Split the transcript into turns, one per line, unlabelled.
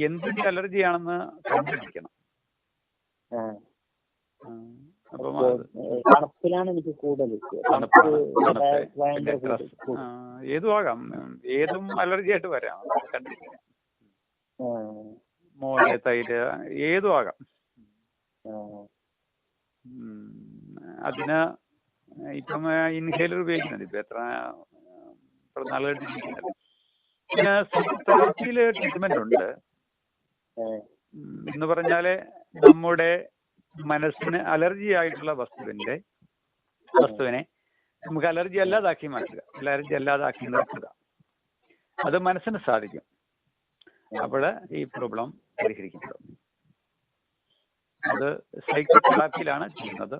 എന്തിന്റെ അലർജിയാണെന്ന് കണ്ടുപിടിക്കണം. അപ്പം
തണുപ്പിലാണ് എനിക്ക് കൂടുതൽ
ഏതും ആകാം, ഏതും അലർജി ആയിട്ട് വരാം. കണ്ടിരിക്കാം, മോളെ തൈര് ഏതും ആകാം. അതിന് ഇപ്പം ഇൻഹേലർ ഉപയോഗിക്കുന്നുണ്ട്. ഇപ്പം എത്ര നാളുകളായിട്ട് ഇരിക്കുന്നത്. പിന്നെ തെറാപ്പിയിൽ ട്രീറ്റ്മെന്റ് ഉണ്ട്. എന്ന് പറഞ്ഞാല് നമ്മുടെ മനസ്സിന് അലർജി ആയിട്ടുള്ള വസ്തുവിനെ നമുക്ക് അലർജി അല്ലാതാക്കി മാറ്റുക, അലർജി അല്ലാതാക്കി നിർത്തുക. അത് മനസ്സിന് സാധിക്കും. അപ്പോൾ ഈ പ്രോബ്ലം പരിഹരിക്കപ്പെടും. അത് സൈക്കോതെറാപ്പിയിലാണ് ചെയ്യുന്നത്.